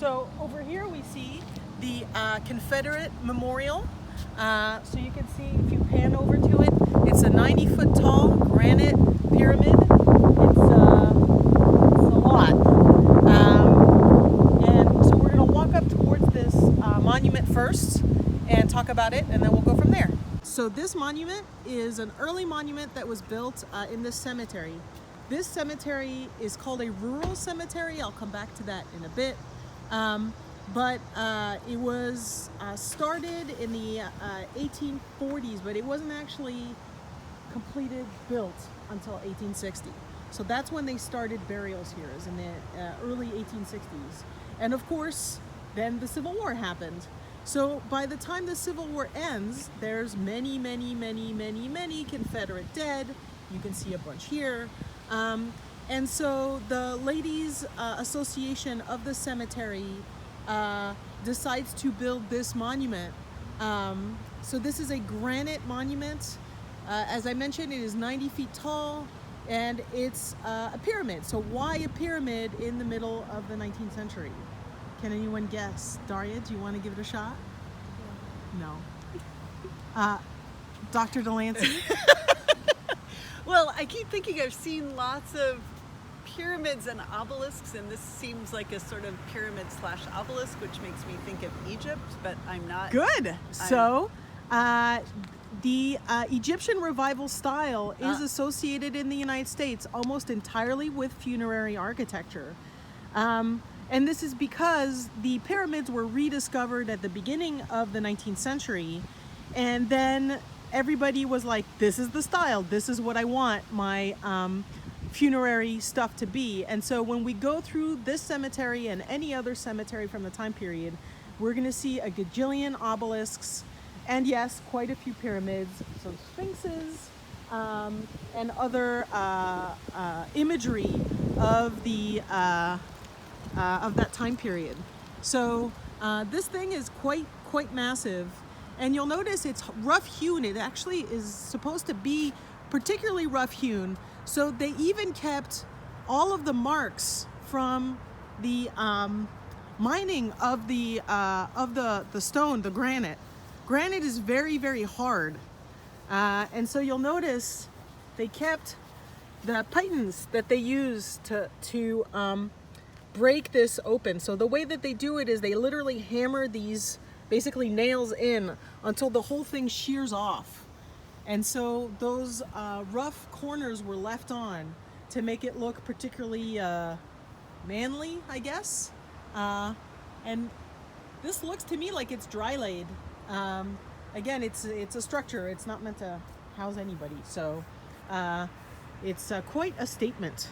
So over here we see the Confederate Memorial. So you can see if you pan over to it, it's a 90-foot tall granite pyramid. It's a lot. And so we're going to walk up towards this monument first and talk about it, and then we'll go from there. So this monument is an early monument that was built in this cemetery. This cemetery is called a rural cemetery. I'll come back to that in a bit. But it was started in the 1840s, but it wasn't actually completed, built until 1860. So that's when they started burials here, is in the early 1860s. And of course, then the Civil War happened. So by the time the Civil War ends, there's many Confederate dead. You can see a bunch here. And so the Ladies Association of the cemetery decides to build this monument. So this is a granite monument. As I mentioned, it is 90 feet tall, and it's a pyramid. So why a pyramid in the middle of the 19th century? Can anyone guess? Daria, do you want to give it a shot? No. Dr. Delancey? Well, I keep thinking I've seen lots of pyramids and obelisks, and this seems like a sort of pyramid / obelisk, which makes me think of Egypt, but I'm not. Good. So the Egyptian revival style is associated in the United States almost entirely with funerary architecture. And this is because the pyramids were rediscovered at the beginning of the 19th century, and then everybody was like, this is the style, this is what I want my funerary stuff to be. And so when we go through this cemetery and any other cemetery from the time period, we're going to see a gajillion obelisks, and yes, quite a few pyramids, some sphinxes, and other imagery of the of that time period. So this thing is quite massive, and you'll notice it's rough hewn. It actually is supposed to be particularly rough hewn. So they even kept all of the marks from the mining of the stone, the granite. Granite is very hard, and so you'll notice they kept the pythons that they use to break this open. So the way that they do it is they literally hammer these basically nails in until the whole thing shears off. And so those rough corners were left on to make it look particularly manly, I guess. And this looks to me like it's dry laid. Again, it's a structure. It's not meant to house anybody. So it's quite a statement.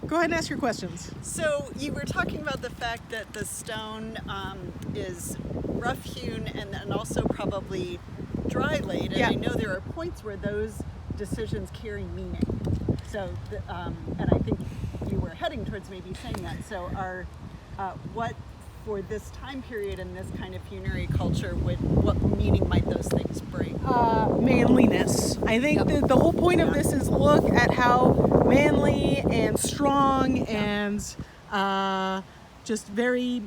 Go ahead and ask your questions. So you were talking about the fact that the stone is rough hewn and then also probably dry laid, and yeah. I know there are points where those decisions carry meaning. So, and I think you were heading towards maybe saying that. So, what for this time period and this kind of funerary culture what meaning might those things bring? Manliness. I think the whole point of this is look at how manly and strong and just very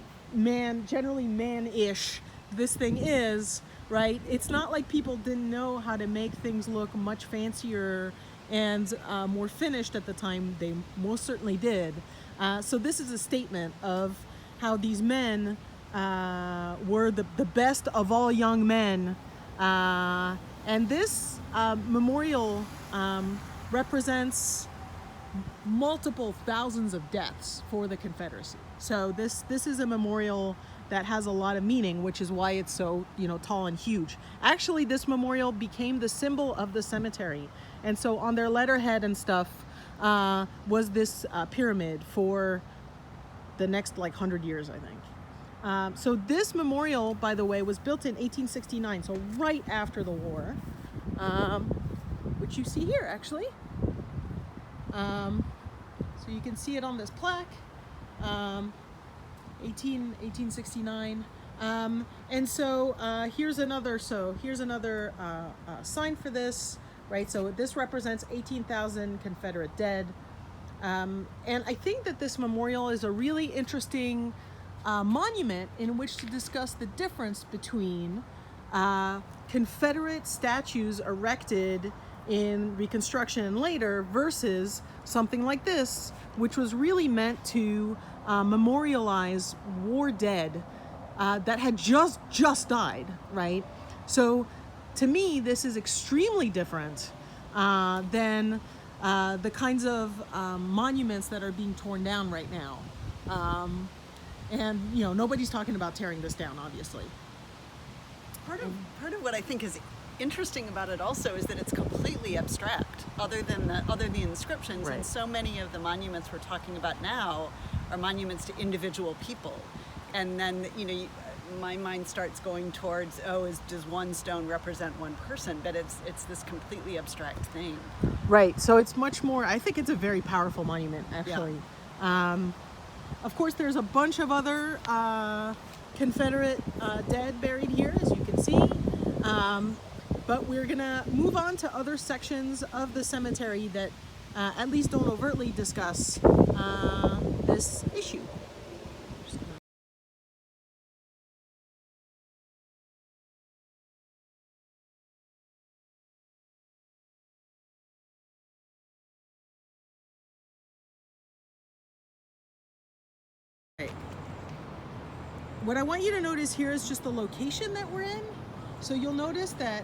generally man-ish this thing is, right? It's not like people didn't know how to make things look much fancier and more finished at the time. They most certainly did. So this is a statement of how these men were the best of all young men. And this memorial represents multiple thousands of deaths for the Confederacy. So this is a memorial that has a lot of meaning, which is why it's so, tall and huge. Actually, this memorial became the symbol of the cemetery. And so on their letterhead and stuff was this pyramid for the next 100 years, I think. So this memorial, by the way, was built in 1869, so right after the war, which you see here, actually. So you can see it on this plaque, 1869. And so here's another sign for this, right? So this represents 18,000 Confederate dead. And I think that this memorial is a really interesting monument in which to discuss the difference between Confederate statues erected in Reconstruction and later versus something like this, which was really meant to memorialize war dead that had just died, right? So to me, this is extremely different than the kinds of monuments that are being torn down right now. And nobody's talking about tearing this down, obviously. Part of what I think is interesting about it also is that it's completely abstract, other than the inscriptions. Right. And so many of the monuments we're talking about now are monuments to individual people. And then my mind starts going towards, does one stone represent one person? But it's this completely abstract thing. Right. So it's much more. I think it's a very powerful monument, actually. Yeah. Of course, there's a bunch of other Confederate dead buried here, as you can see. But we're gonna move on to other sections of the cemetery that at least don't overtly discuss this issue. Right. What I want you to notice here is just the location that we're in. So you'll notice that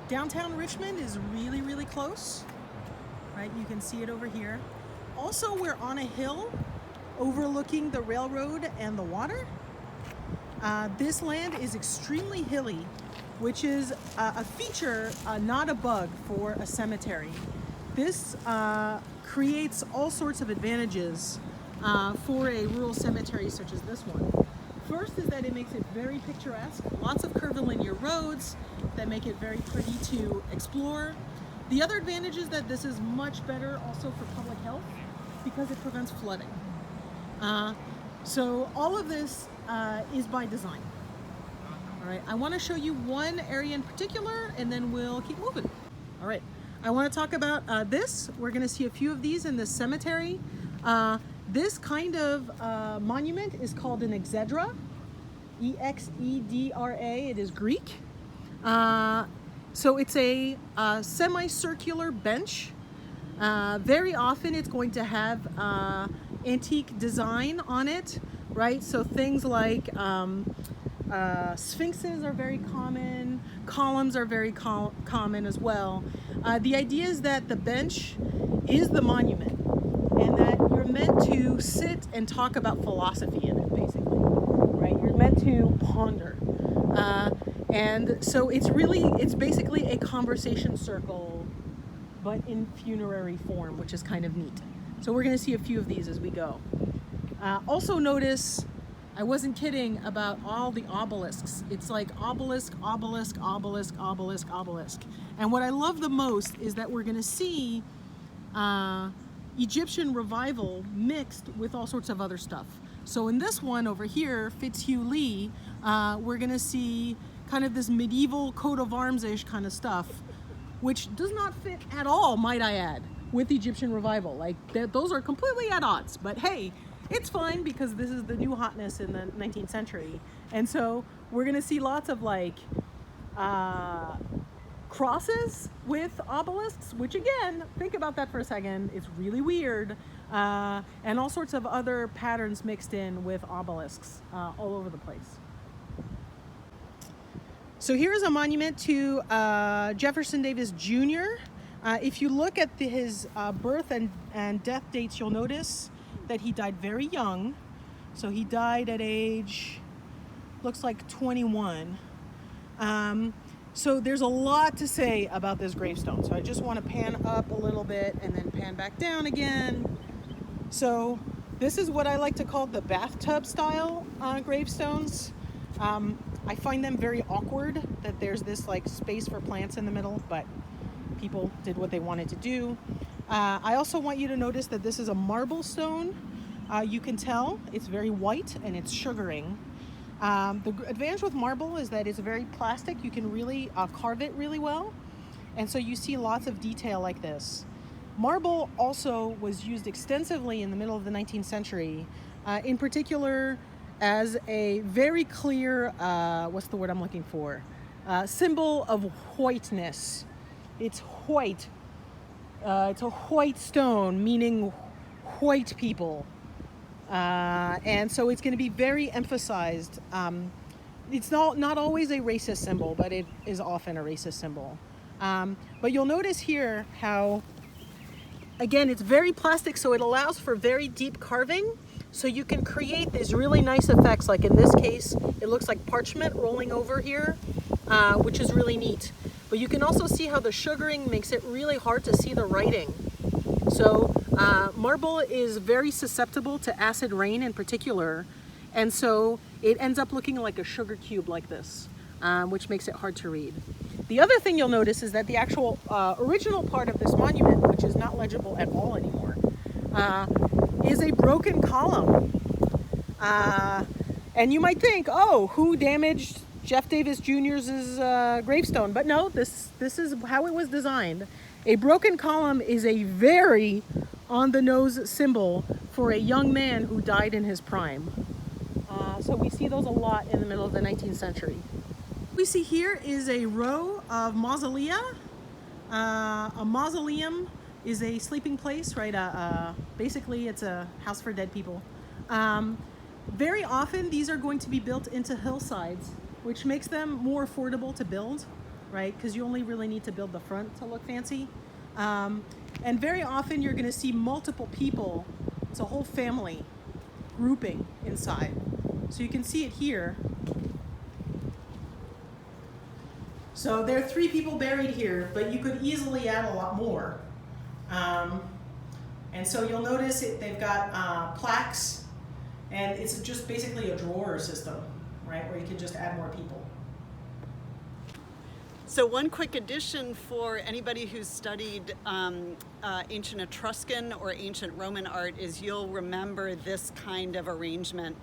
downtown Richmond is really, really close, right? You can see it over here. Also, we're on a hill overlooking the railroad and the water. This land is extremely hilly, which is a feature, not a bug for a cemetery. This creates all sorts of advantages for a rural cemetery such as this one. First is that it makes it very picturesque, lots of curvilinear roads that make it very pretty to explore. The other advantage is that this is much better also for public health because it prevents flooding. So all of this is by design. All right, I want to show you one area in particular and then we'll keep moving. All right, I want to talk about this. We're going to see a few of these in this cemetery. This kind of monument is called an exedra, E-X-E-D-R-A. It is Greek. So it's a semicircular bench. Very often it's going to have antique design on it, right? So things like sphinxes are very common, columns are very common as well. The idea is that the bench is the monument and that you're meant to sit and talk about philosophy in it, basically, right? You're meant to ponder. And so it's basically a conversation circle, but in funerary form, which is kind of neat. So we're going to see a few of these as we go. Also notice, I wasn't kidding about all the obelisks. It's like obelisk, obelisk, obelisk, obelisk, obelisk. And what I love the most is that we're going to see Egyptian revival mixed with all sorts of other stuff. So in this one over here, Fitzhugh Lee, we're going to see kind of this medieval coat of arms-ish kind of stuff, which does not fit at all, might I add, with Egyptian revival. Like, those are completely at odds, but hey, it's fine because this is the new hotness in the 19th century. And so we're gonna see lots of like crosses with obelisks, which again, think about that for a second, it's really weird. And all sorts of other patterns mixed in with obelisks all over the place. So here's a monument to Jefferson Davis Jr. If you look at his birth and death dates, you'll notice that he died very young. So he died at age, looks like 21. So there's a lot to say about this gravestone. So I just want to pan up a little bit and then pan back down again. So this is what I like to call the bathtub style gravestones. I find them very awkward that there's this like space for plants in the middle, but people did what they wanted to do. I also want you to notice that this is a marble stone. You can tell it's very white and it's sugaring. The advantage with marble is that it's very plastic. You can really carve it really well. And so you see lots of detail like this. Marble also was used extensively in the middle of the 19th century. In particular, as a very clear, what's the word I'm looking for? Symbol of whiteness. It's white. It's a white stone, meaning white people. And so it's going to be very emphasized. It's not always a racist symbol, but it is often a racist symbol. But you'll notice here how, again, it's very plastic, so it allows for very deep carving. So you can create these really nice effects, like in this case, it looks like parchment rolling over here, which is really neat. But you can also see how the sugaring makes it really hard to see the writing. So marble is very susceptible to acid rain in particular, and so it ends up looking like a sugar cube like this, which makes it hard to read. The other thing you'll notice is that the actual original part of this monument, which is not legible at all anymore, is a broken column. And you might think, oh, who damaged Jeff Davis Jr.'s gravestone? But no, this is how it was designed. A broken column is a very on-the-nose symbol for a young man who died in his prime. So we see those a lot in the middle of the 19th century. What we see here is a row of mausolea. A mausoleum is a sleeping place, right? Basically, it's a house for dead people. Very often, these are going to be built into hillsides, which makes them more affordable to build, right? Because you only really need to build the front to look fancy. And very often, you're going to see multiple people. It's a whole family grouping inside. So you can see it here. So there are 3 people buried here, but you could easily add a lot more. And so you'll notice they've got plaques, and it's just basically a drawer system, right, where you can just add more people. So one quick addition for anybody who's studied ancient Etruscan or ancient Roman art is you'll remember this kind of arrangement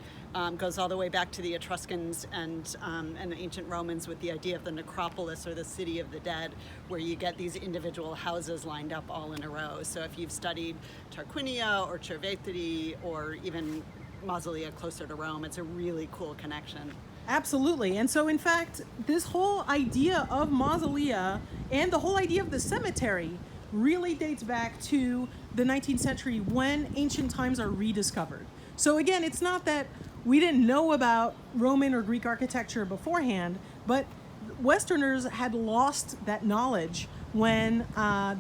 goes all the way back to the Etruscans and the ancient Romans with the idea of the necropolis or the city of the dead, where you get these individual houses lined up all in a row. So if you've studied Tarquinia or Cerveteri or even mausolea closer to Rome, it's a really cool connection. Absolutely. And so in fact, this whole idea of mausolea and the whole idea of the cemetery really dates back to the 19th century when ancient times are rediscovered. So again, it's not that we didn't know about Roman or Greek architecture beforehand, but Westerners had lost that knowledge when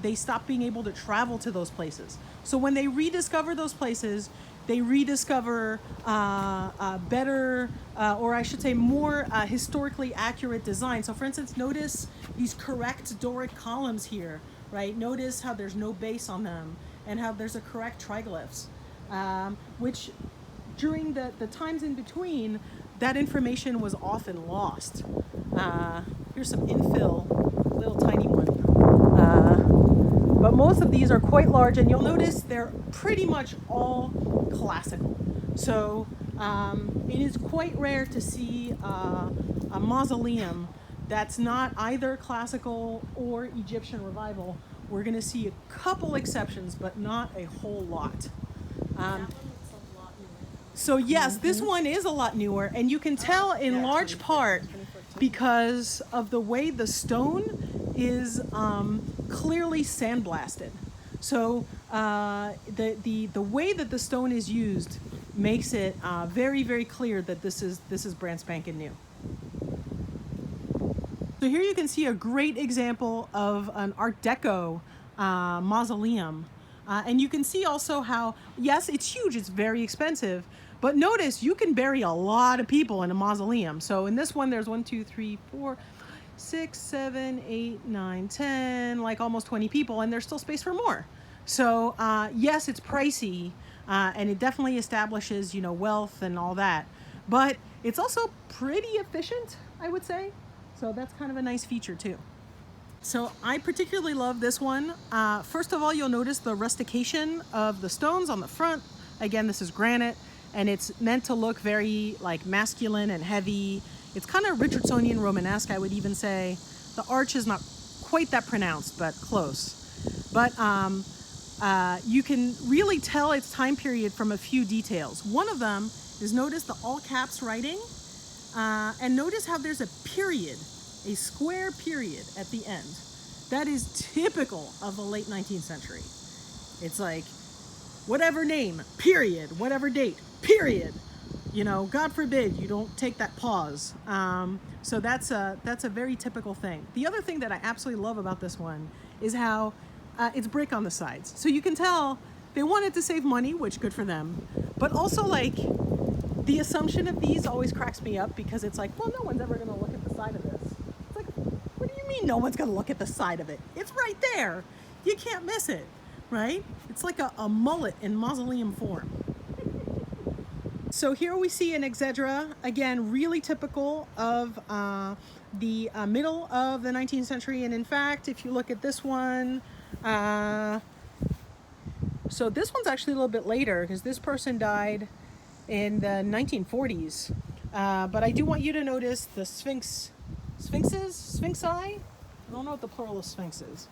they stopped being able to travel to those places. So when they rediscover those places, they rediscover better, or I should say more historically accurate design. So for instance, notice these correct Doric columns here, right? Notice how there's no base on them and how there's a correct triglyphs, which during the times in between, that information was often lost. Here's some infill, little tiny one. But most of these are quite large, and you'll notice they're pretty much all classical. So it is quite rare to see a mausoleum that's not either classical or Egyptian revival. We're going to see a couple exceptions, but not a whole lot. So yes, this one is a lot newer, and you can tell in large part because of the way the stone is clearly sandblasted. So the way that the stone is used makes it very, very clear that this is brand spanking new. So here you can see a great example of an Art Deco mausoleum. And you can see also how, yes, it's huge, it's very expensive, but notice you can bury a lot of people in a mausoleum. So in this one, there's 1, 2, 3, 4, 6, 7, 8, 9, 10, like almost 20 people, and there's still space for more. So yes, it's pricey, and it definitely establishes, wealth and all that, but it's also pretty efficient, I would say. So that's kind of a nice feature too. So I particularly love this one. First of all, you'll notice the rustication of the stones on the front. Again, this is granite, and it's meant to look very like masculine and heavy. It's kind of Richardsonian Romanesque, I would even say. The arch is not quite that pronounced, but close. But you can really tell its time period from a few details. One of them is, notice the all caps writing, and notice how there's a period, a square period at the end. That is typical of the late 19th century. It's like, whatever name, period, whatever date, period. You know, God forbid you don't take that pause. So that's a very typical thing. The other thing that I absolutely love about this one is how it's brick on the sides. So you can tell they wanted to save money, which good for them. But also, like, the assumption of these always cracks me up, because it's like, well, no one's ever going to look at the side of this. It's like, what do you mean no one's going to look at the side of it? It's right there. You can't miss it, right? It's like a mullet in mausoleum form. So here we see an exedra, again, really typical of the middle of the 19th century. And in fact, if you look at this one, so this one's actually a little bit later, because this person died in the 1940s. But I do want you to notice the sphinxi? I don't know what the plural of sphinx is.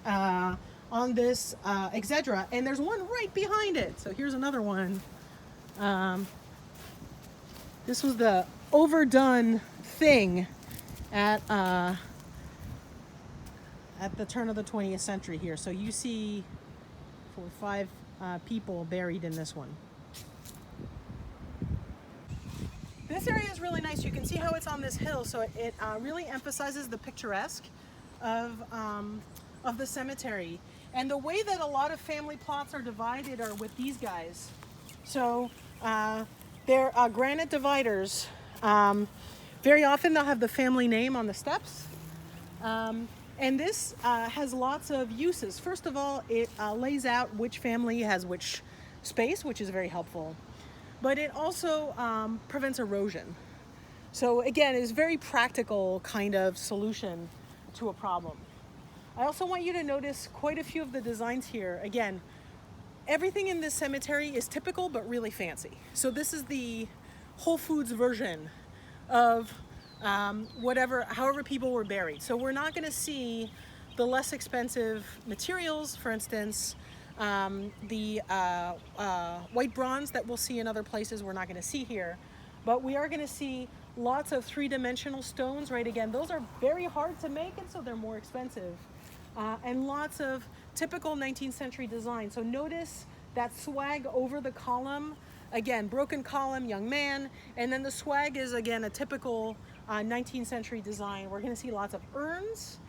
On this exedra, and there's one right behind it. So here's another one. This was the overdone thing at the turn of the 20th century here. So you see 4 or 5 people buried in this one. This area is really nice. You can see how it's on this hill, so it really emphasizes the picturesque of the cemetery. And the way that a lot of family plots are divided are with these guys. So they're granite dividers. Very often they'll have the family name on the steps. And this has lots of uses. First of all, it lays out which family has which space, which is very helpful. But it also prevents erosion. So again, it's a very practical kind of solution to a problem. I also want you to notice quite a few of the designs here. Again, everything in this cemetery is typical but really fancy. So this is the Whole Foods version of however people were buried. So we're not going to see the less expensive materials, for instance, the white bronze that we'll see in other places we're not going to see here. But we are going to see lots of three-dimensional stones, right? Again, those are very hard to make, and so they're more expensive. And lots of typical 19th century design. So notice that swag over the column. Again, broken column, young man. And then the swag is, again, a typical 19th century design. We're going to see lots of urns.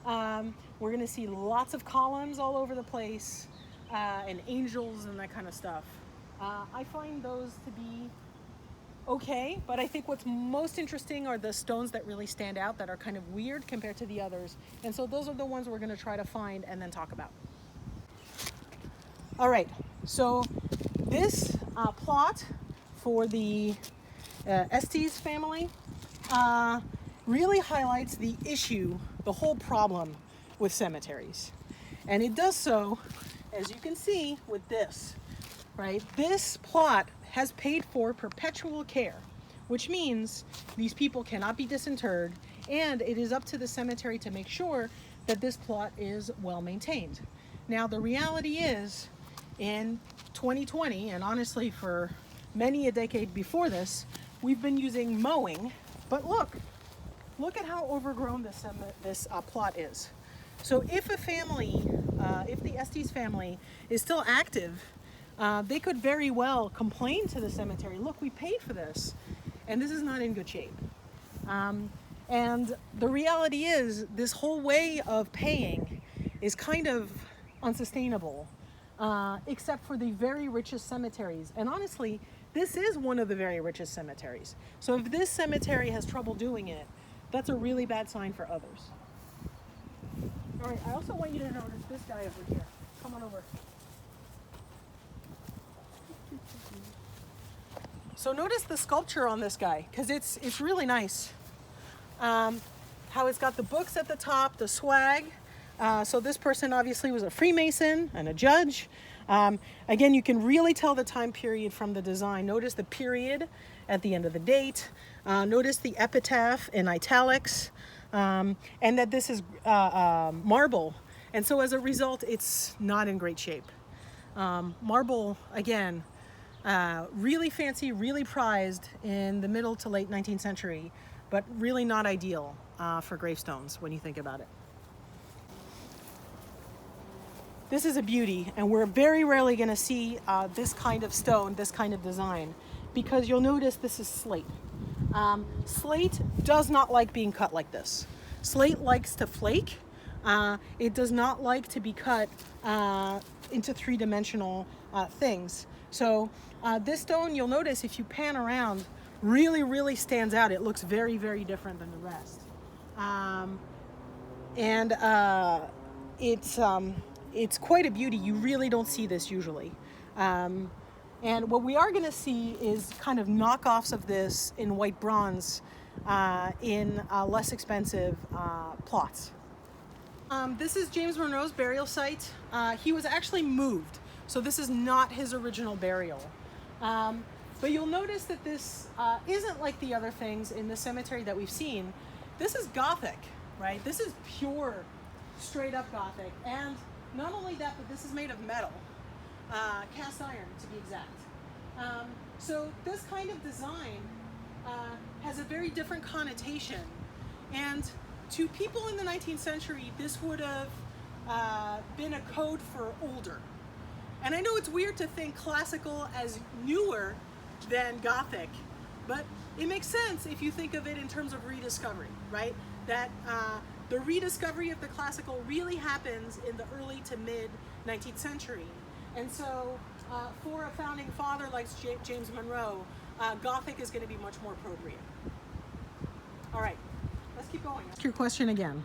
We're going to see lots of columns all over the place, and angels and that kind of stuff. I find those to be okay, but I think what's most interesting are the stones that really stand out, that are kind of weird compared to the others. And so those are the ones we're going to try to find and then talk about. All right, so this plot for the Estes family really highlights the issue, the whole problem with cemeteries. And it does so, as you can see, with this, right? This plot has paid for perpetual care, which means these people cannot be disinterred, and it is up to the cemetery to make sure that this plot is well maintained. Now, the reality is, in 2020, and honestly for many a decade before this, we've been using mowing, but look at how overgrown this plot is. So if a family, if the Estes family is still active, they could very well complain to the cemetery, look, we paid for this, and this is not in good shape. And the reality is, this whole way of paying is kind of unsustainable, except for the very richest cemeteries. And honestly, this is one of the very richest cemeteries. So if this cemetery has trouble doing it, that's a really bad sign for others. All right, I also want you to notice this guy over here. Come on over. So notice the sculpture on this guy, because it's really nice. How it's got the books at the top, the swag. So this person obviously was a Freemason and a judge. Again, you can really tell the time period from the design. Notice the period at the end of the date. Notice the epitaph in italics, and that this is marble. And so as a result, it's not in great shape. Marble, again, really fancy, really prized in the middle to late 19th century, but really not ideal for gravestones when you think about it. This is a beauty, and we're very rarely going to see this kind of stone, this kind of design, because you'll notice this is slate. Slate does not like being cut like this. Slate likes to flake. It does not like to be cut into three-dimensional things. So this stone, you'll notice if you pan around, really, really stands out. It looks very, very different than the rest. It's quite a beauty. You really don't see this usually. And what we are going to see is kind of knockoffs of this in white bronze in less expensive plots. This is James Monroe's burial site. He was actually moved, so this is not his original burial. But you'll notice that this isn't like the other things in the cemetery that we've seen. This is Gothic, right? This is pure, straight up Gothic. And not only that, but this is made of metal, cast iron to be exact. So this kind of design has a very different connotation. And to people in the 19th century, this would have been a code for older. And I know it's weird to think classical as newer than Gothic, but it makes sense if you think of it in terms of rediscovery, right? That the rediscovery of the classical really happens in the early to mid 19th century. And so for a founding father like James Monroe, Gothic is going to be much more appropriate. All right, let's keep going. Ask your question again.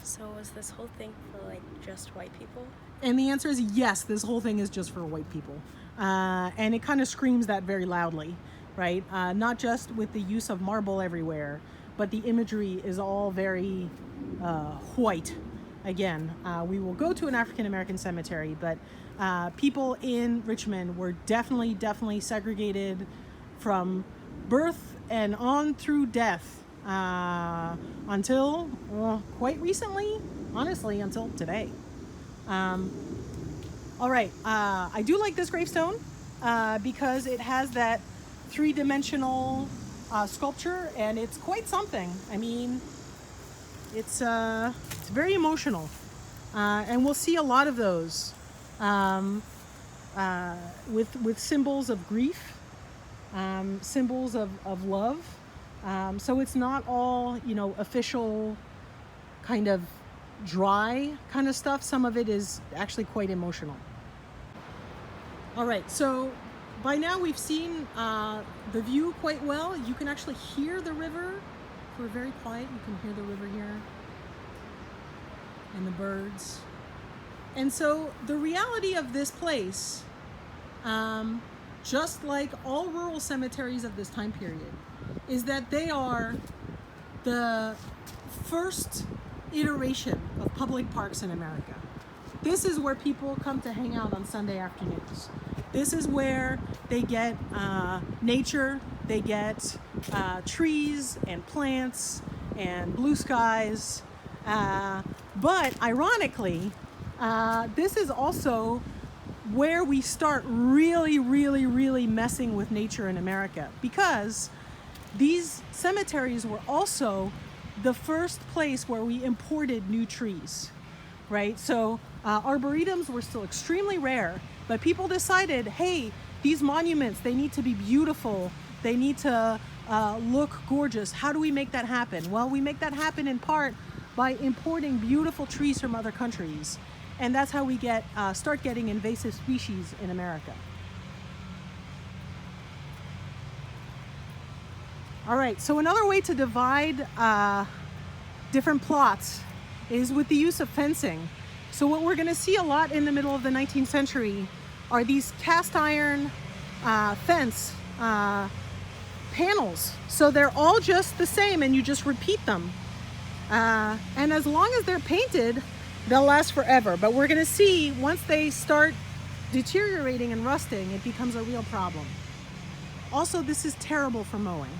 So was this whole thing for like just white people? And the answer is yes, this whole thing is just for white people. And it kind of screams that very loudly, right? Not just with the use of marble everywhere, but the imagery is all very white. Again, we will go to an African American cemetery, but people in Richmond were definitely segregated from birth and on through death until quite recently, honestly, until today. All right, I do like this gravestone because it has that three-dimensional sculpture, and it's quite something. I mean, it's very emotional, and we'll see a lot of those with symbols of grief, symbols of love. So it's not all, official kind of dry kind of stuff. Some of it is actually quite emotional. All right, so by now we've seen the view quite well. You can actually hear the river. If we're very quiet, you can hear the river here and the birds. And so the reality of this place, just like all rural cemeteries of this time period, is that they are the first iteration of public parks in America. This is where people come to hang out on Sunday afternoons. This is where they get nature, they get trees and plants and blue skies. But ironically, this is also where we start really messing with nature in America, because these cemeteries were also the first place where we imported new trees, right? So arboretums were still extremely rare, but people decided, hey, these monuments, they need to be beautiful. They need to look gorgeous. How do we make that happen? Well, we make that happen in part by importing beautiful trees from other countries. And that's how we start getting invasive species in America. All right, so another way to divide different plots is with the use of fencing. So what we're going to see a lot in the middle of the 19th century are these cast iron fence panels. So they're all just the same, and you just repeat them. And as long as they're painted, they'll last forever. But we're going to see once they start deteriorating and rusting, it becomes a real problem. Also, this is terrible for mowing.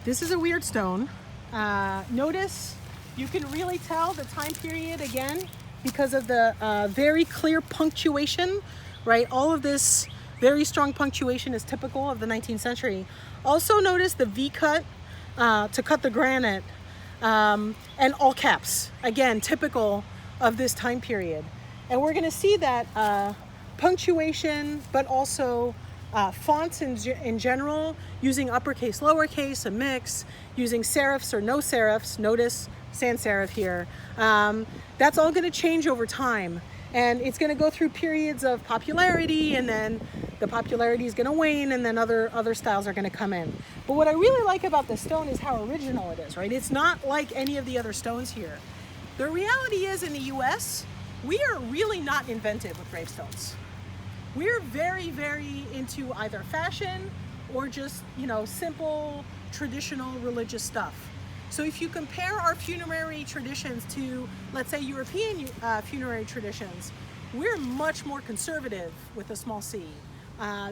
This is a weird stone. Notice you can really tell the time period again because of the very clear punctuation, right? All of this very strong punctuation is typical of the 19th century. Also notice the V-cut to cut the granite, and all caps, again, typical of this time period. And we're gonna see that punctuation, but also fonts in general, using uppercase, lowercase, a mix, using serifs or no serifs, notice sans serif here. That's all gonna change over time. And it's gonna go through periods of popularity, and then the popularity is gonna wane, and then other styles are gonna come in. But what I really like about this stone is how original it is, right? It's not like any of the other stones here. The reality is, in the US, we are really not inventive with gravestones. We're very, very into either fashion or just, simple, traditional religious stuff. So if you compare our funerary traditions to, let's say, European funerary traditions, we're much more conservative with a small c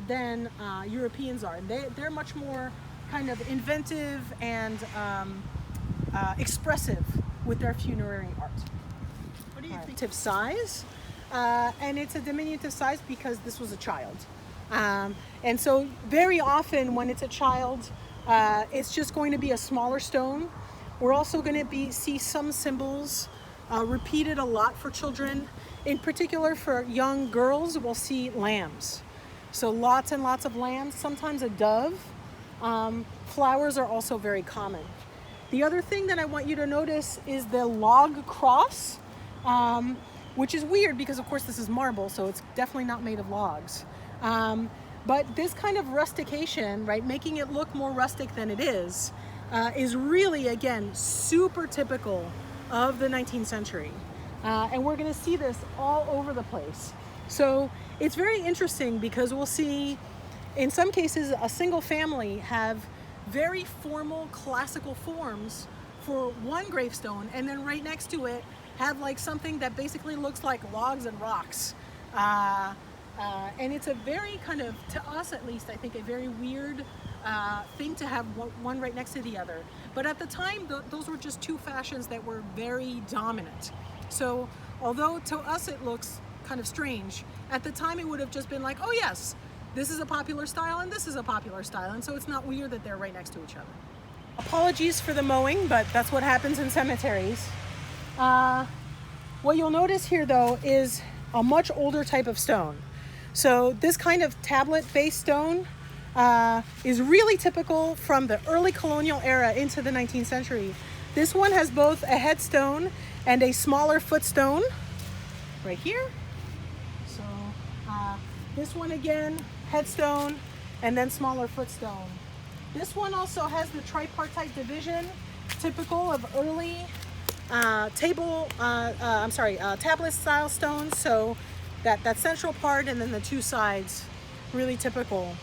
than Europeans are. They're much more kind of inventive and expressive with their funerary art. What do you think? Tip size, and it's a diminutive size because this was a child. And so very often when it's a child, it's just going to be a smaller stone. We're also going to see some symbols repeated a lot for children. In particular for young girls, we'll see lambs. So lots and lots of lambs, sometimes a dove. Flowers are also very common. The other thing that I want you to notice is the log cross, which is weird because of course this is marble, so it's definitely not made of logs. But this kind of rustication, right, making it look more rustic than it is really, again, super typical of the 19th century. And we're gonna see this all over the place. So it's very interesting because we'll see, in some cases, a single family have very formal classical forms for one gravestone, and then right next to it have like something that basically looks like logs and rocks. And it's a very kind of, to us at least, I think a very weird thing to have one right next to the other. But at the time, those were just two fashions that were very dominant. So although to us it looks kind of strange, at the time it would have just been like, oh yes, this is a popular style and this is a popular style. And so it's not weird that they're right next to each other. Apologies for the mowing, but that's what happens in cemeteries. What you'll notice here though is a much older type of stone. So this kind of tablet-based stone is really typical from the early colonial era into the 19th century. This one has both a headstone and a smaller footstone right here. So this one again, headstone and then smaller footstone. This one also has the tripartite division, typical of early tablet style stones. So that central part and then the two sides, really typical.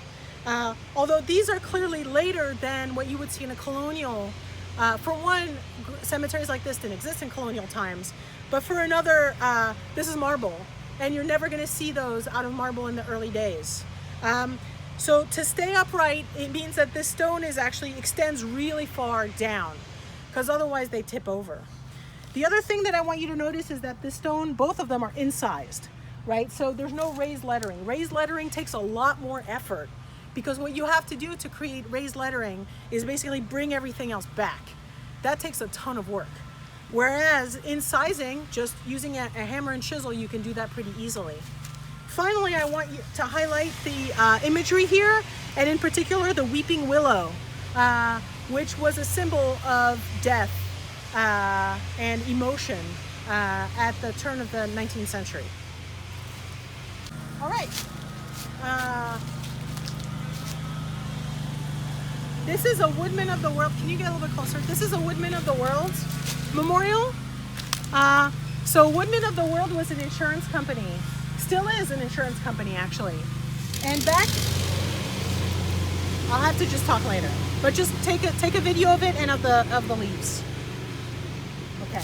Although these are clearly later than what you would see in a colonial. For one, cemeteries like this didn't exist in colonial times, but for another, this is marble, and you're never going to see those out of marble in the early days. So to stay upright, it means that this stone actually extends really far down, because otherwise they tip over. The other thing that I want you to notice is that this stone, both of them are incised, right? So there's no raised lettering. Raised lettering takes a lot more effort, because what you have to do to create raised lettering is basically bring everything else back. That takes a ton of work. Whereas incising, just using a hammer and chisel, you can do that pretty easily. Finally, I want you to highlight the imagery here, and in particular the weeping willow, which was a symbol of death and emotion at the turn of the 19th century. All right. This is a Woodman of the World. Can you get a little bit closer? This is a Woodman of the World memorial. So Woodman of the World was an insurance company. Still is an insurance company, actually. And back, I'll have to just talk later. But just take a video of it and of the leaves. Okay.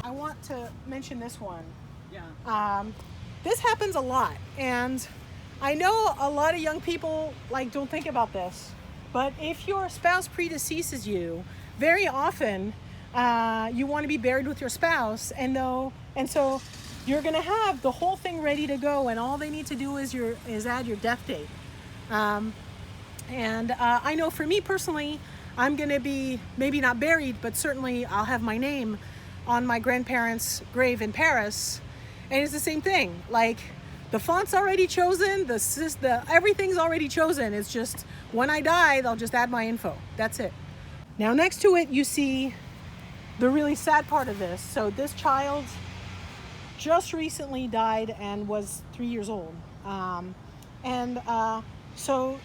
I want to mention this one. Yeah. This happens a lot, and I know a lot of young people don't think about this, but if your spouse predeceases you, very often you want to be buried with your spouse, and so you're going to have the whole thing ready to go, and all they need to do is add your death date. And I know for me personally, I'm going to be maybe not buried, but certainly I'll have my name on my grandparents' grave in Paris. And it's the same thing. Like, the font's already chosen, the everything's already chosen. It's just when I die, they'll just add my info. That's it. Now next to it, you see the really sad part of this. So this child just recently died and was 3 years old. So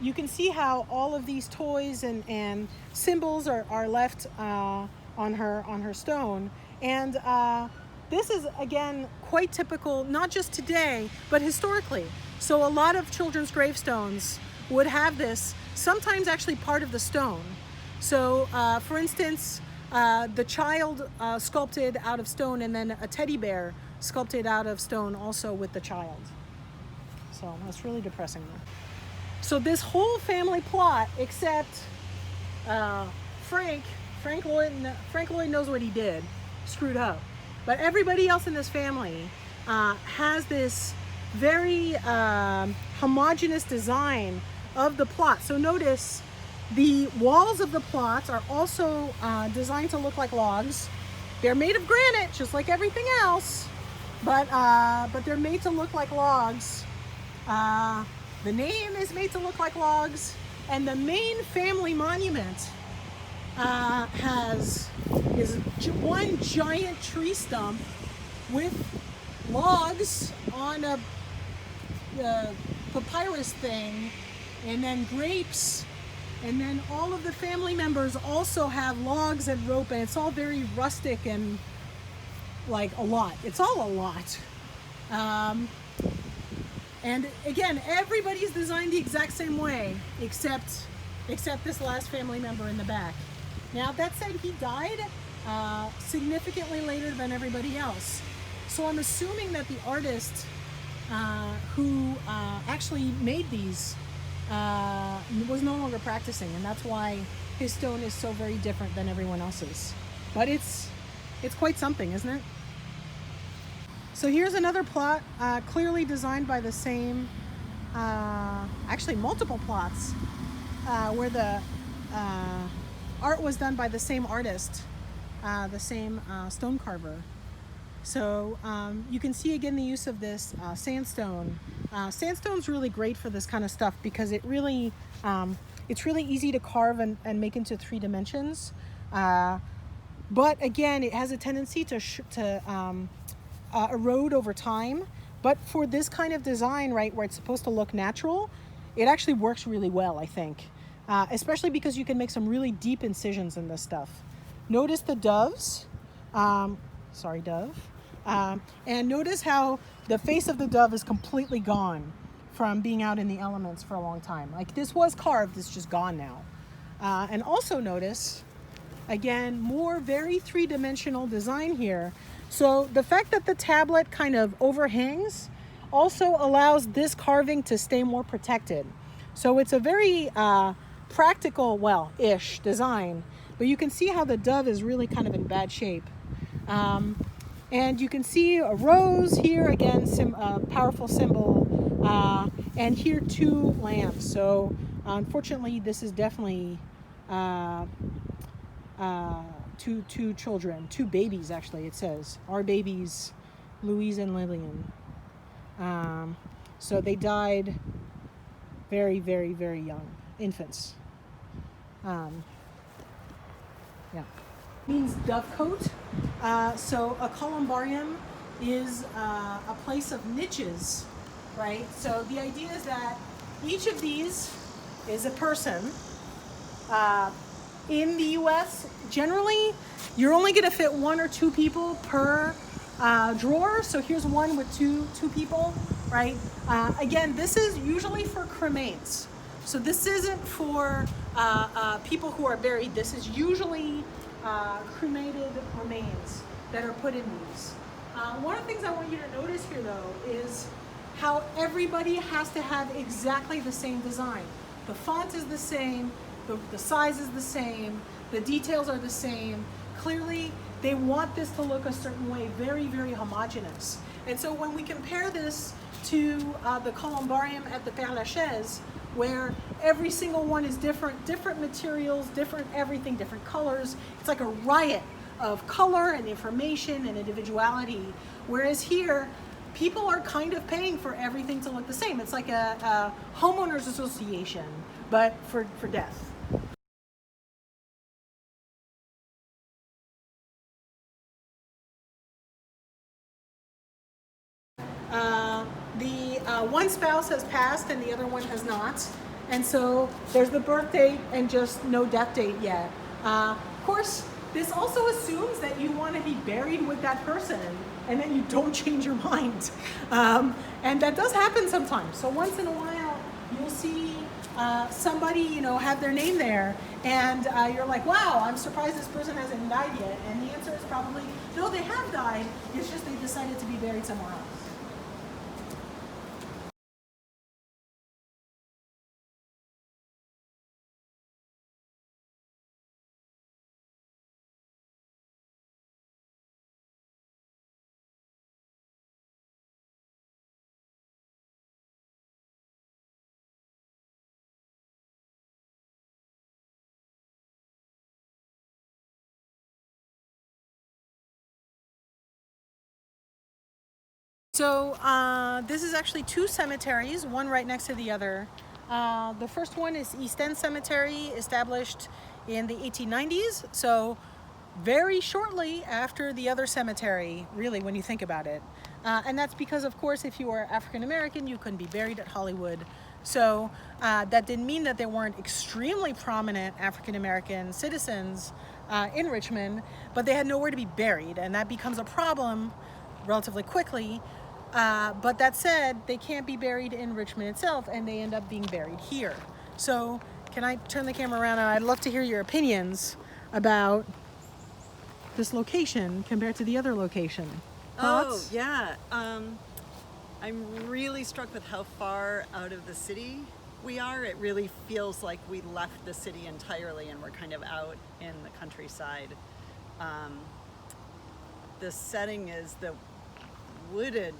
you can see how all of these toys and symbols are left on her stone. And this is, again, quite typical, not just today, but historically. So a lot of children's gravestones would have this, sometimes actually part of the stone. So for instance, the child sculpted out of stone, and then a teddy bear sculpted out of stone also with the child. So that's really depressing though. So this whole family plot, except Frank Lloyd knows what he did, screwed up. But everybody else in this family has this very homogeneous design of the plot. So notice the walls of the plots are also designed to look like logs. They're made of granite, just like everything else, but they're made to look like logs. The name is made to look like logs, and the main family monument is one giant tree stump with logs on a papyrus thing, and then grapes, and then all of the family members also have logs and rope, and it's all very rustic and like a lot. It's all a lot. And again, everybody's designed the exact same way, except this last family member in the back. Now, that said, he died significantly later than everybody else. So I'm assuming that the artist who actually made these was no longer practicing, and that's why his stone is so very different than everyone else's. But it's quite something, isn't it? So here's another plot, clearly designed by the same, actually multiple plots, where the art was done by the same artist, the same stone carver. So you can see again the use of this sandstone. Sandstone's really great for this kind of stuff because it's really easy to carve and make into 3 dimensions. But again, it has a tendency to erode over time. But for this kind of design, right, where it's supposed to look natural, it actually works really well, I think. Especially because you can make some really deep incisions in this stuff. Notice the doves. Sorry, dove. And notice how the face of the dove is completely gone from being out in the elements for a long time. Like, this was carved, it's just gone now. And also notice, again, more very 3-dimensional design here. So the fact that the tablet kind of overhangs also allows this carving to stay more protected. So it's a very practical, well-ish design, but you can see how the dove is really kind of in bad shape. And you can see a rose here, again, powerful symbol, and here 2 lambs. So unfortunately, this is definitely two children, 2 babies actually, it says. Our babies, Louise and Lillian. So they died very, very, very young, infants. Yeah. Means dovecote. So a columbarium is a place of niches, right? So the idea is that each of these is a person. In the US, generally, you're only going to fit 1 or 2 people per drawer. So here's one with two people, right? Again, this is usually for cremains. So this isn't for people who are buried. This is usually cremated remains that are put in these. One of the things I want you to notice here, though, is how everybody has to have exactly the same design. The font is the same, the size is the same, The details are the same. Clearly, they want this to look a certain way, very, very homogeneous. And so when we compare this to the columbarium at the Père Lachaise, where every single one is different materials, different everything, different colors. It's like a riot of color and information and individuality. Whereas here, people are kind of paying for everything to look the same. It's like a homeowners association, but for death. The one spouse has passed and the other one has not. And so there's the birth date and just no death date yet. Of course, this also assumes that you want to be buried with that person and that you don't change your mind. And that does happen sometimes. So once in a while, you'll see somebody, have their name there, and you're like, wow, I'm surprised this person hasn't died yet. And the answer is probably, no, they have died. It's just they decided to be buried somewhere else. So this is actually two cemeteries, one right next to the other. The first one is East End Cemetery, established in the 1890s, so very shortly after the other cemetery, really, when you think about it. And that's because, of course, if you were African American, you couldn't be buried at Hollywood. So that didn't mean that there weren't extremely prominent African American citizens in Richmond, but they had nowhere to be buried, and that becomes a problem relatively quickly. But that said, they can't be buried in Richmond itself, and they end up being buried here. So can I turn the camera around? And I'd love to hear your opinions about this location compared to the other location. Thoughts? Oh, yeah. I'm really struck with how far out of the city we are. It really feels like we left the city entirely and we're kind of out in the countryside. The setting is the wooded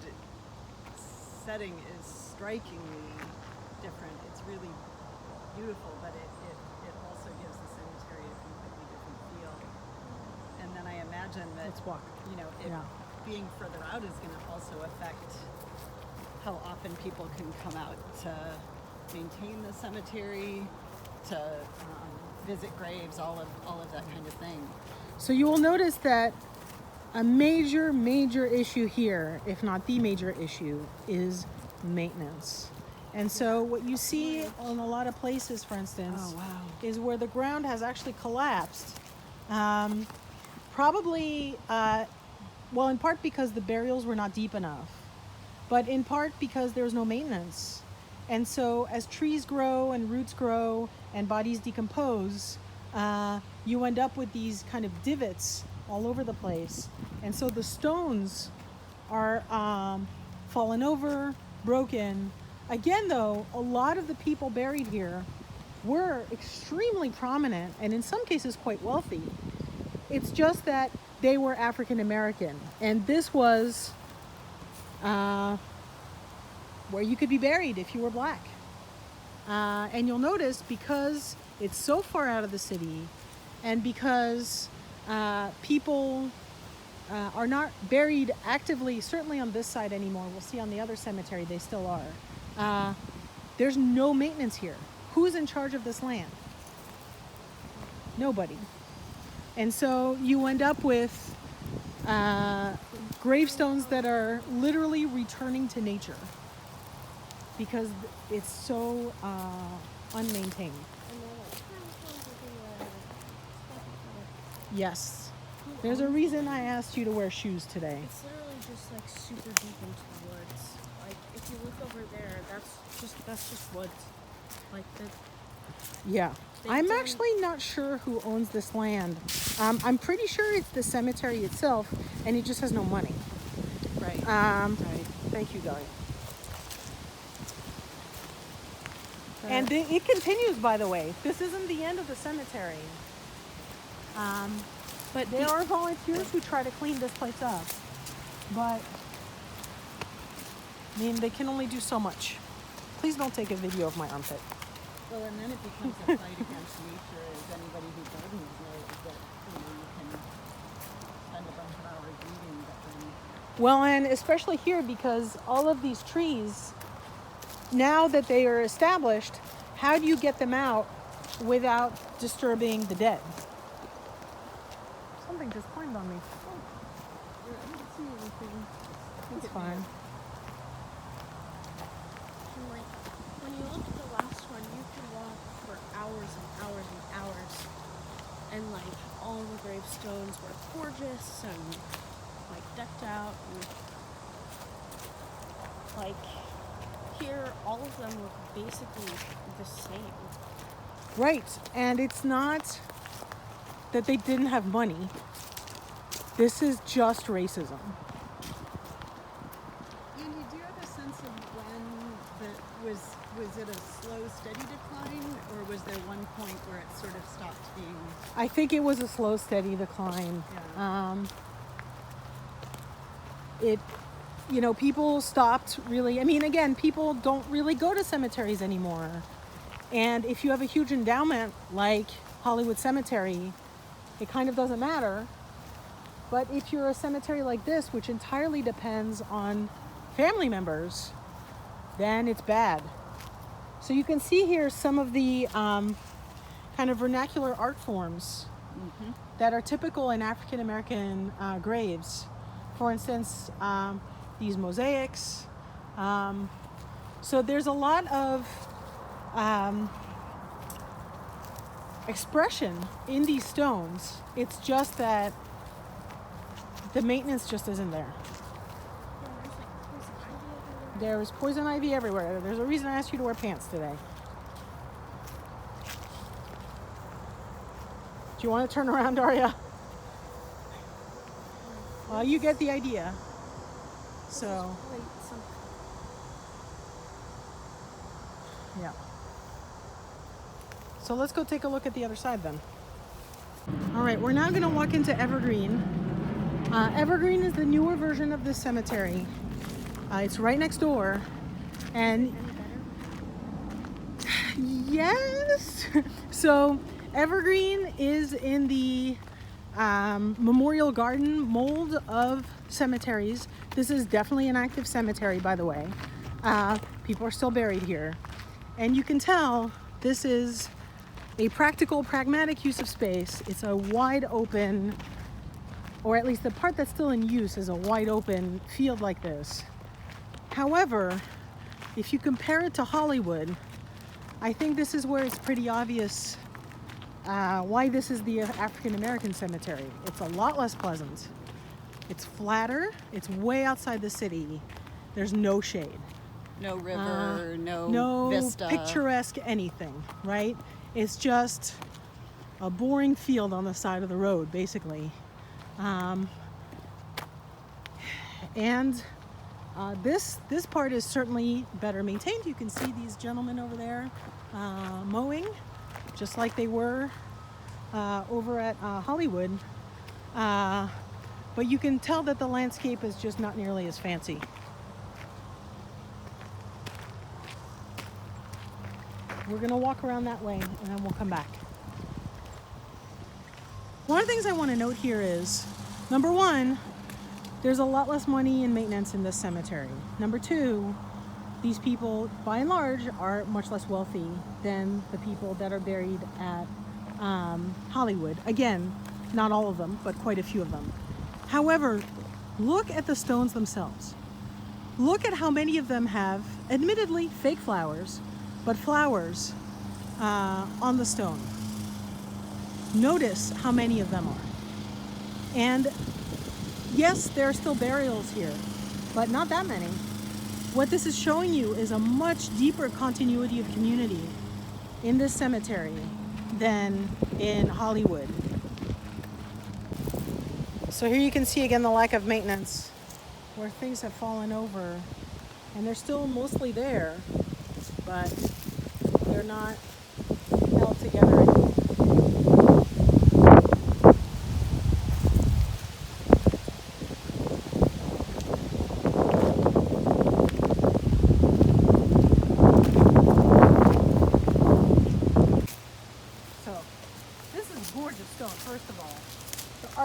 setting is strikingly different. It's really beautiful, but it also gives the cemetery a completely different feel. And then I imagine that, Let's walk. being further out is going to also affect how often people can come out to maintain the cemetery, to visit graves, all of that kind of thing. So you will notice that a major issue here, if not the major issue, is maintenance. And so what you see in a lot of places, for instance, is where the ground has actually collapsed. Probably, in part because the burials were not deep enough, but in part because there was no maintenance. And so as trees grow and roots grow and bodies decompose, you end up with these kind of divots all over the place. And so the stones are fallen over, broken. Again, though, a lot of the people buried here were extremely prominent and in some cases quite wealthy. It's just that they were African American, and this was where you could be buried if you were black. And you'll notice, because it's so far out of the city and because people are not buried actively, certainly on this side anymore. We'll see on the other cemetery they still are. There's no maintenance here. Who's in charge of this land? Nobody. And so you end up with gravestones that are literally returning to nature because it's so unmaintained. Yes. There's a reason I asked you to wear shoes today. It's literally just like super deep into the woods. Like if you look over there, that's just woods. Like the. Yeah. I'm actually not sure who owns this land. I'm pretty sure it's the cemetery itself, and it just has no money. Right. Right. Thank you, Guy. And it continues, by the way. This isn't the end of the cemetery. But There are volunteers who try to clean this place up, but I mean, they can only do so much. Please don't take a video of my armpit. Well, and then it becomes a fight against nature, as anybody who gardens knows that you can spend a bunch of hours reading, but then Well, and especially here because all of these trees, now that they are established, how do you get them out without disturbing the dead? Something just climbed on me. I don't see anything. It's fine. And like when you look at the last one, you can walk for hours and hours and hours, and like all the gravestones were gorgeous and like decked out, and like here all of them look basically the same. Right, and it's not that they didn't have money. This is just racism. Andy, do you have a sense of when was it a slow, steady decline, or was there one point where it sort of stopped being? I think it was a slow, steady decline. Yeah. People stopped really. I mean, again, people don't really go to cemeteries anymore. And if you have a huge endowment like Hollywood Cemetery, it kind of doesn't matter. But if you're a cemetery like this, which entirely depends on family members, then it's bad. So you can see here some of the kind of vernacular art forms that are typical in African American graves. For instance, these mosaics. So there's a lot of expression in these stones. It's just that the maintenance just isn't there. There's poison ivy everywhere. There's a reason I asked you to wear pants today. Do you want to turn around, Daria? Well, you get the idea. So, yeah. So let's go take a look at the other side then. All right, we're now going to walk into Evergreen. Evergreen is the newer version of this cemetery. It's right next door. And yes, so Evergreen is in the Memorial Garden mold of cemeteries. This is definitely an active cemetery, by the way. People are still buried here. And you can tell this is a practical, pragmatic use of space. It's a wide open, or at least the part that's still in use is a wide open field like this. However, if you compare it to Hollywood, I think this is where it's pretty obvious why this is the African American cemetery. It's a lot less pleasant. It's flatter. It's way outside the city. There's no shade. No river, no vista. Picturesque anything, right? It's just a boring field on the side of the road, basically. This part is certainly better maintained. You can see these gentlemen over there mowing, just like they were over at Hollywood. But you can tell that the landscape is just not nearly as fancy. We're gonna walk around that way and then we'll come back. One of the things I want to note here is, number one, there's a lot less money in maintenance in this cemetery. Number two, these people, by and large, are much less wealthy than the people that are buried at Hollywood. Again, not all of them, but quite a few of them. However, look at the stones themselves. Look at how many of them have, admittedly, fake flowers, but flowers on the stone. Notice how many of them are. And yes, there are still burials here, but not that many. What this is showing you is a much deeper continuity of community in this cemetery than in Hollywood. So here you can see again the lack of maintenance, where things have fallen over, and they're still mostly there, but they're not held together anymore.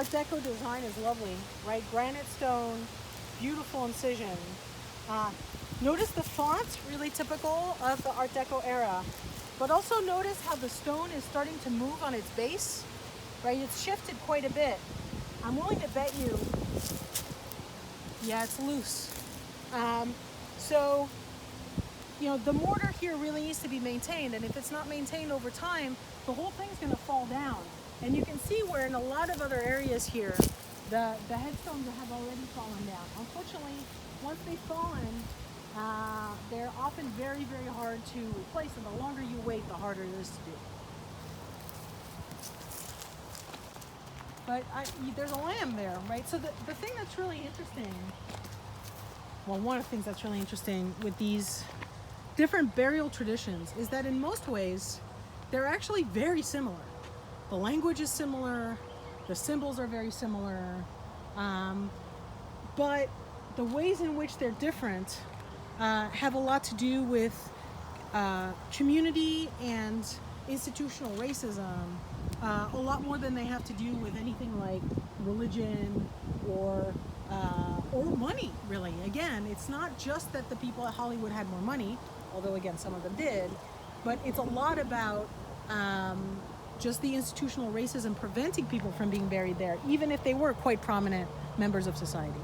Art Deco design is lovely, right? Granite stone, beautiful incision. Notice the font, really typical of the Art Deco era. But also notice how the stone is starting to move on its base, right? It's shifted quite a bit. I'm willing to bet you, yeah, it's loose. So, you know, the mortar here really needs to be maintained, and if it's not maintained over time, the whole thing's gonna fall down. And you can see where in a lot of other areas here, the headstones have already fallen down. Unfortunately, once they've fallen, they're often very, very hard to replace, and the longer you wait, the harder it is to do. But there's a lamb there, right? So the thing that's really interesting, well, one of the things that's really interesting with these different burial traditions is that in most ways, they're actually very similar. The language is similar, the symbols are very similar, but the ways in which they're different have a lot to do with community and institutional racism, a lot more than they have to do with anything like religion or money, really. Again, it's not just that the people at Hollywood had more money, although again, some of them did, but it's a lot about just the institutional racism preventing people from being buried there, even if they were quite prominent members of society.